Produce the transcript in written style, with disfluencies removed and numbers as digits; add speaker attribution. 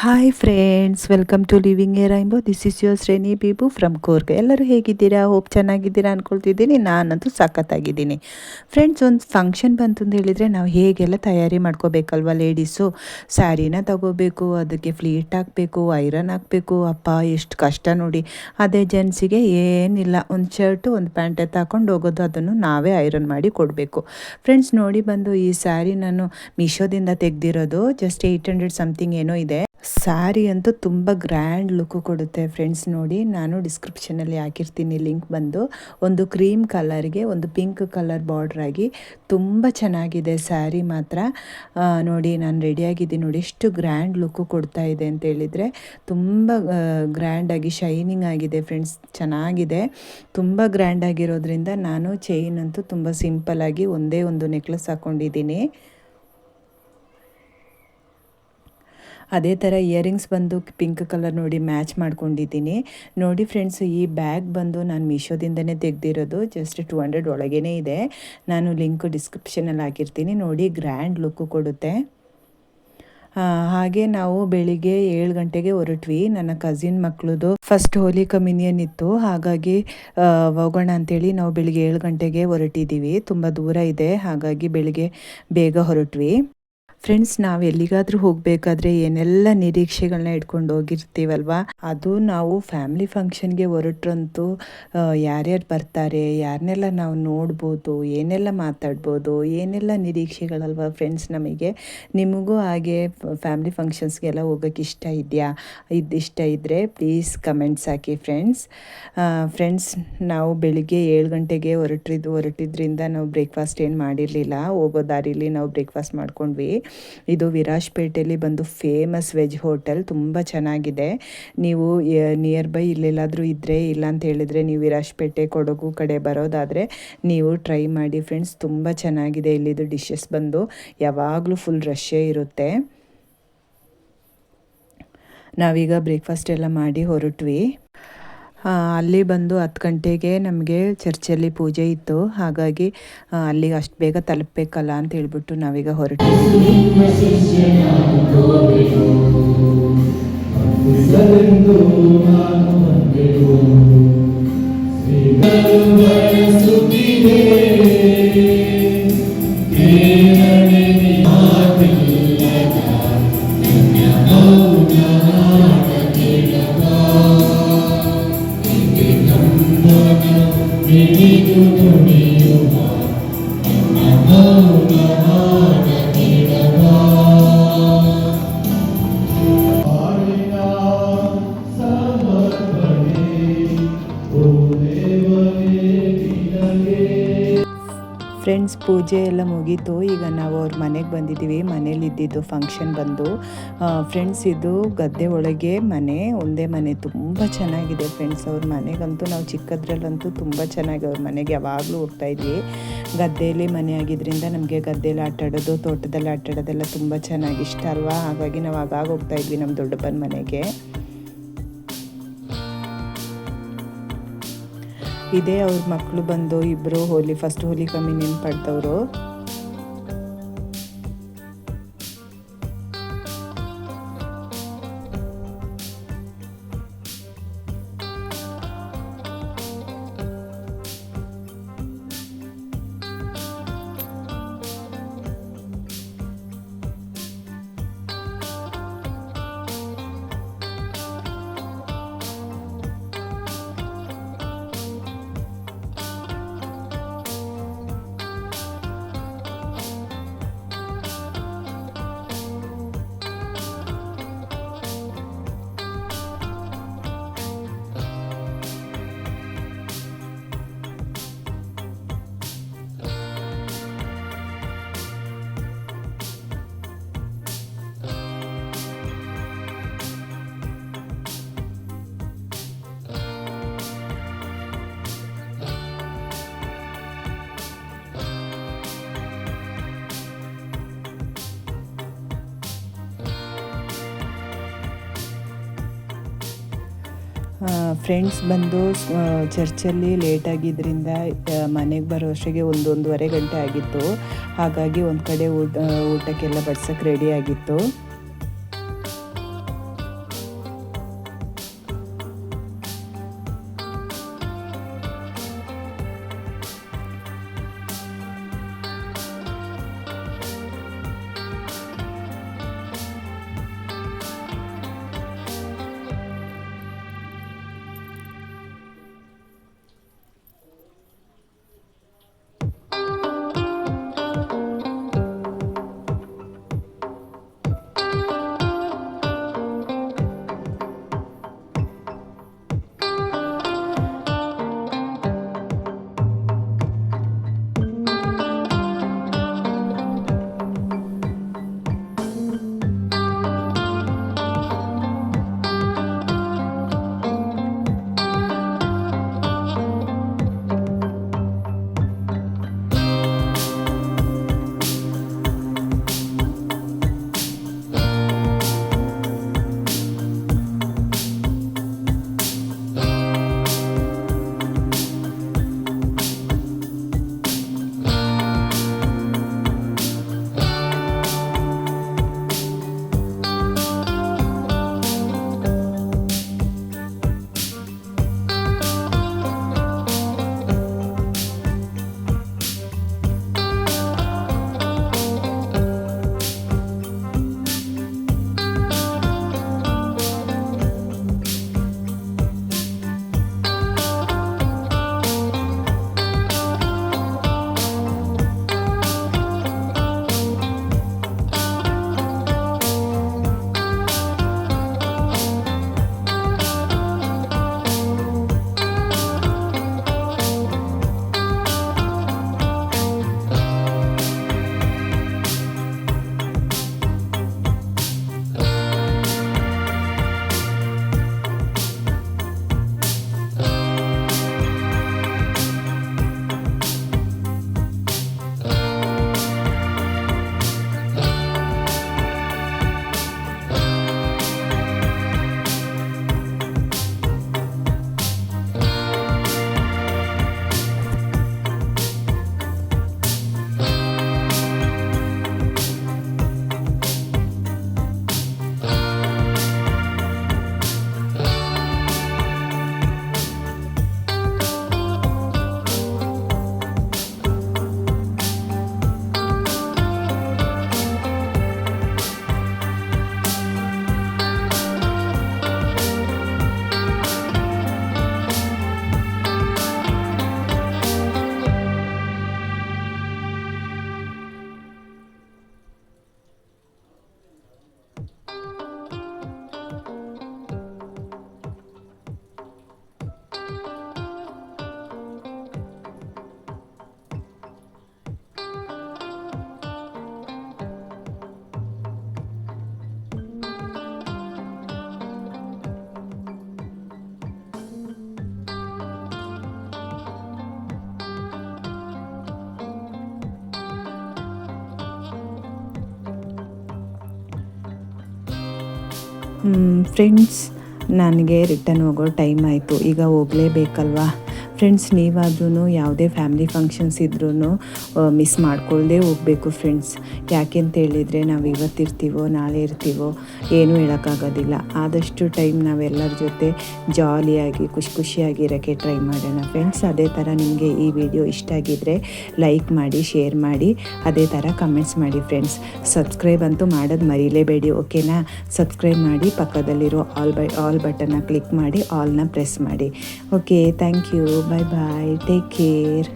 Speaker 1: Hi friends, welcome to living a rainbow. This is your Shreni ಬೀಬು from ಕೋರ್ಗ್. ಎಲ್ಲರೂ ಹೇಗಿದ್ದೀರಾ? Hope ಚೆನ್ನಾಗಿದ್ದೀರಾ ಅಂದ್ಕೊಳ್ತಿದ್ದೀನಿ. ನಾನಂತೂ ಸಖತ್ತಾಗಿದ್ದೀನಿ. ಫ್ರೆಂಡ್ಸ್, ಒಂದು ಫಂಕ್ಷನ್ ಬಂತು ಅಂತ ಹೇಳಿದರೆ ನಾವು ಹೇಗೆಲ್ಲ ತಯಾರಿ ಮಾಡ್ಕೋಬೇಕಲ್ವ ಲೇಡೀಸು. ಸ್ಯಾರಿನ ತಗೋಬೇಕು, ಅದಕ್ಕೆ ಫ್ಲೀಟ್ ಹಾಕಬೇಕು, ಐರನ್ ಹಾಕಬೇಕು. ಅಪ್ಪ ಎಷ್ಟು ಕಷ್ಟ ನೋಡಿ. ಅದೇ ಜೆಂಟ್ಸಿಗೆ ಏನಿಲ್ಲ, ಒಂದು ಶರ್ಟು ಒಂದು ಪ್ಯಾಂಟ್ ಹಾಕೊಂಡು ಹೋಗೋದು, ಅದನ್ನು ನಾವೇ ಐರನ್ ಮಾಡಿ ಕೊಡಬೇಕು. ಫ್ರೆಂಡ್ಸ್ ನೋಡಿ, ಬಂದು ಈ ಸ್ಯಾರಿ ನಾನು ಮೀಶೋದಿಂದ ತೆಗೆದಿರೋದು. ಜಸ್ಟ್ 800 ಸಮಥಿಂಗ್ ಏನೋ ಇದೆ. ಸ್ಯಾರಿ ಅಂತೂ ತುಂಬ ಗ್ರ್ಯಾಂಡ್ ಲುಕ್ಕು ಕೊಡುತ್ತೆ ಫ್ರೆಂಡ್ಸ್. ನೋಡಿ, ನಾನು ಡಿಸ್ಕ್ರಿಪ್ಷನಲ್ಲಿ ಹಾಕಿರ್ತೀನಿ ಲಿಂಕ್. ಬಂದು ಒಂದು ಕ್ರೀಮ್ ಕಲರ್ಗೆ ಒಂದು ಪಿಂಕ್ ಕಲರ್ ಬಾರ್ಡ್ರ್ ಆಗಿ ತುಂಬ ಚೆನ್ನಾಗಿದೆ ಸ್ಯಾರಿ ಮಾತ್ರ. ನೋಡಿ, ನಾನು ರೆಡಿಯಾಗಿದ್ದೀನಿ. ನೋಡಿ ಎಷ್ಟು ಗ್ರ್ಯಾಂಡ್ ಲುಕ್ಕು ಕೊಡ್ತಾ ಇದೆ ಅಂತ ಹೇಳಿದರೆ, ತುಂಬ ಗ್ರ್ಯಾಂಡಾಗಿ ಶೈನಿಂಗ್ ಆಗಿದೆ ಫ್ರೆಂಡ್ಸ್. ಚೆನ್ನಾಗಿದೆ, ತುಂಬ ಗ್ರ್ಯಾಂಡ್ ಆಗಿರೋದ್ರಿಂದ ನಾನು ಚೈನ್ ಅಂತೂ ತುಂಬ ಸಿಂಪಲ್ಲಾಗಿ ಒಂದೇ ಒಂದು ನೆಕ್ಲೆಸ್ ಹಾಕ್ಕೊಂಡಿದ್ದೀನಿ. ಅದೇ ಥರ ಇಯರಿಂಗ್ಸ್ ಬಂದು ಪಿಂಕ್ ಕಲರ್ ನೋಡಿ ಮ್ಯಾಚ್ ಮಾಡ್ಕೊಂಡಿದ್ದೀನಿ. ನೋಡಿ ಫ್ರೆಂಡ್ಸ್, ಈ ಬ್ಯಾಗ್ ಬಂದು ನಾನು ಮೀಶೋದಿಂದನೇ ತೆಗೆದಿರೋದು. ಜಸ್ಟ್ 200 ಒಳಗೇ ಇದೆ. ನಾನು ಲಿಂಕ್ ಡಿಸ್ಕ್ರಿಪ್ಷನಲ್ಲಿ ಹಾಕಿರ್ತೀನಿ. ನೋಡಿ, ಗ್ರ್ಯಾಂಡ್ ಲುಕ್ಕು ಕೊಡುತ್ತೆ. ಹಾಗೆ ನಾವು ಬೆಳಿಗ್ಗೆ 7 ಗಂಟೆಗೆ ಹೊರಟ್ವಿ. ನನ್ನ ಕಸಿನ್ ಮಕ್ಕಳದು ಫಸ್ಟ್ ಹೋಲಿ ಕಮ್ಯುನಿಯನ್ ಇತ್ತು. ಹಾಗಾಗಿ ಹೋಗೋಣ ಅಂತೇಳಿ ನಾವು ಬೆಳಿಗ್ಗೆ 7 ಗಂಟೆಗೆ ಹೊರಟಿದ್ದೀವಿ. ತುಂಬ ದೂರ ಇದೆ, ಹಾಗಾಗಿ ಬೆಳಿಗ್ಗೆ ಬೇಗ ಹೊರಟ್ವಿ. ಫ್ರೆಂಡ್ಸ್, ನಾವು ಎಲ್ಲಿಗಾದರೂ ಹೋಗಬೇಕಾದ್ರೆ ಏನೆಲ್ಲ ನಿರೀಕ್ಷೆಗಳನ್ನ ಇಟ್ಕೊಂಡು ಹೋಗಿರ್ತೀವಲ್ವ, ಅದು ನಾವು ಫ್ಯಾಮಿಲಿ ಫಂಕ್ಷನ್ಗೆ ಹೊರಟ್ರಂತೂ ಯಾರ್ಯಾರು ಬರ್ತಾರೆ, ಯಾರನ್ನೆಲ್ಲ ನಾವು ನೋಡ್ಬೋದು, ಏನೆಲ್ಲ ಮಾತಾಡ್ಬೋದು, ಏನೆಲ್ಲ ನಿರೀಕ್ಷೆಗಳಲ್ವ ಫ್ರೆಂಡ್ಸ್ ನಮಗೆ. ನಿಮಗೂ ಹಾಗೆ ಫ್ಯಾಮಿಲಿ ಫಂಕ್ಷನ್ಸ್ಗೆಲ್ಲ ಹೋಗೋಕ್ಕೆ ಇಷ್ಟ ಇದೆಯಾ? ಇಷ್ಟ ಇದ್ದರೆ ಪ್ಲೀಸ್ ಕಮೆಂಟ್ಸ್ ಹಾಕಿ ಫ್ರೆಂಡ್ಸ್. ನಾವು ಬೆಳಿಗ್ಗೆ 7 ಗಂಟೆಗೆ ಹೊರಟಿದ್ರಿಂದ ನಾವು ಬ್ರೇಕ್ಫಾಸ್ಟ್ ಏನು ಮಾಡಿರಲಿಲ್ಲ. ಹೋಗೋ ದಾರಿಲಿ ನಾವು ಬ್ರೇಕ್ಫಾಸ್ಟ್ ಮಾಡ್ಕೊಂಡ್ವಿ. ಇದು ವಿರಾಜ್ಪೇಟೆಯಲ್ಲಿ ಬಂದು ಫೇಮಸ್ ವೆಜ್ ಹೋಟೆಲ್, ತುಂಬ ಚೆನ್ನಾಗಿದೆ. ನೀವು ನಿಯರ್ ಬೈ ಇಲ್ಲೆಲ್ಲಾದರೂ ಇದ್ದರೆ, ಇಲ್ಲ ಅಂತ ಹೇಳಿದರೆ ನೀವು ವಿರಾಜ್ಪೇಟೆ ಕೊಡಗು ಕಡೆ ಬರೋದಾದರೆ ನೀವು ಟ್ರೈ ಮಾಡಿ ಫ್ರೆಂಡ್ಸ್. ತುಂಬ ಚೆನ್ನಾಗಿದೆ. ಇಲ್ಲಿದು ಡಿಶಸ್ ಬಂದು ಯಾವಾಗಲೂ ಫುಲ್ ರಶ್ಶೇ ಇರುತ್ತೆ. ನಾವೀಗ ಬ್ರೇಕ್ಫಾಸ್ಟ್ ಎಲ್ಲ ಮಾಡಿ ಹೊರಟ್ವಿ. ಅಲ್ಲಿ ಬಂದು 10 ಗಂಟೆಗೆ ನಮಗೆ ಚರ್ಚಲ್ಲಿ ಪೂಜೆ ಇತ್ತು. ಹಾಗಾಗಿ ಅಲ್ಲಿಗೆ ಅಷ್ಟು ಬೇಗ ತಲುಪಬೇಕಲ್ಲ ಅಂತ ಹೇಳ್ಬಿಟ್ಟು ನಾವೀಗ ಹೊರಟಿದ್ದೀವಿ. ಫ್ರೆಂಡ್ಸ್, ಪೂಜೆ ಎಲ್ಲ ಮುಗೀತು. ಈಗ ನಾವು ಅವ್ರ ಮನೆಗೆ ಬಂದಿದ್ದೀವಿ. ಮನೇಲಿ ಇದ್ದಿದ್ದು ಫಂಕ್ಷನ್ ಬಂದು ಫ್ರೆಂಡ್ಸ್, ಇದು ಗದ್ದೆ ಒಳಗೆ ಮನೆ, ಒಂದೇ ಮನೆ. ತುಂಬ ಚೆನ್ನಾಗಿದೆ ಫ್ರೆಂಡ್ಸ್. ಅವ್ರ ಮನೆಗಂತೂ ನಾವು ಚಿಕ್ಕದ್ರಲ್ಲಂತೂ ತುಂಬ ಚೆನ್ನಾಗಿ ಅವ್ರ ಮನೆಗೆ ಯಾವಾಗಲೂ ಹೋಗ್ತಾಯಿದ್ವಿ. ಗದ್ದೆಯಲ್ಲಿ ಮನೆ ಆಗಿದ್ದರಿಂದ ನಮಗೆ ಗದ್ದೆಯಲ್ಲಿ ಆಟಾಡೋದು, ತೋಟದಲ್ಲಿ ಆಟಾಡೋದೆಲ್ಲ ತುಂಬ ಚೆನ್ನಾಗಿ ಇಷ್ಟ ಅಲ್ವಾ. ಹಾಗಾಗಿ ನಾವು ಆಗಾಗ ಹೋಗ್ತಾಯಿದ್ವಿ ನಮ್ಮ ದೊಡ್ಡಪ್ಪನ ಮನೆಗೆ. ಇದೇ ಅವ್ರ ಮಕ್ಕಳು ಬಂದು ಇಬ್ಬರು ಫಸ್ಟ್ ಹೋಲಿ ಕಮ್ಯುನಿಯನ್ ಪಡ್ತವರು. ಫ್ರೆಂಡ್ಸ್ ಬಂದು ಚರ್ಚಲ್ಲಿ ಲೇಟಾಗಿದ್ದರಿಂದ ಮನೆಗೆ ಬರೋಷ್ಟಿಗೆ 1-1:30 ಗಂಟೆ ಆಗಿತ್ತು. ಹಾಗಾಗಿ ಒಂದು ಕಡೆ ಊಟಕ್ಕೆಲ್ಲ ಬಡ್ಸೋಕ್ಕೆ ರೆಡಿ ಆಗಿತ್ತು. ಫ್ರೆಂಡ್ಸ್, ನನಗೆ ರಿಟರ್ನ್ ಹೋಗೋ ಟೈಮ್ ಆಯಿತು. ಈಗ ಹೋಗಲೇಬೇಕಲ್ವಾ ಫ್ರೆಂಡ್ಸ್. ನೀವಾದ್ರೂ ಯಾವುದೇ ಫ್ಯಾಮಿಲಿ ಫಂಕ್ಷನ್ಸ್ ಇದ್ರೂ ಮಿಸ್ ಮಾಡ್ಕೊಳ್ಳದೆ ಹೋಗಬೇಕು ಫ್ರೆಂಡ್ಸ್. ಯಾಕೆಂತ ಹೇಳಿದರೆ ನಾವು ಇವತ್ತಿರ್ತೀವೋ ನಾಳೆ ಇರ್ತೀವೋ ಏನೂ ಹೇಳೋಕ್ಕಾಗೋದಿಲ್ಲ. ಆದಷ್ಟು ಟೈಮ್ ನಾವೆಲ್ಲರ ಜೊತೆ ಜಾಲಿಯಾಗಿ ಖುಷಿಯಾಗಿರೋಕ್ಕೆ ಟ್ರೈ ಮಾಡೋಣ ಫ್ರೆಂಡ್ಸ್. ಅದೇ ಥರ ನಿಮಗೆ ಈ ವಿಡಿಯೋ ಇಷ್ಟ ಆಗಿದ್ದರೆ ಲೈಕ್ ಮಾಡಿ, ಶೇರ್ ಮಾಡಿ, ಅದೇ ಥರ ಕಮೆಂಟ್ಸ್ ಮಾಡಿ ಫ್ರೆಂಡ್ಸ್. ಸಬ್ಸ್ಕ್ರೈಬ್ ಅಂತೂ ಮಾಡೋದು ಮರೀಲೇಬೇಡಿ, ಓಕೆನಾ? ಸಬ್ಸ್ಕ್ರೈಬ್ ಮಾಡಿ, ಪಕ್ಕದಲ್ಲಿರೋ ಆಲ್ ಬಟನ್ನ ಕ್ಲಿಕ್ ಮಾಡಿ, ಆಲ್ನ ಪ್ರೆಸ್ ಮಾಡಿ. Okay, thank you. Bye bye, take care.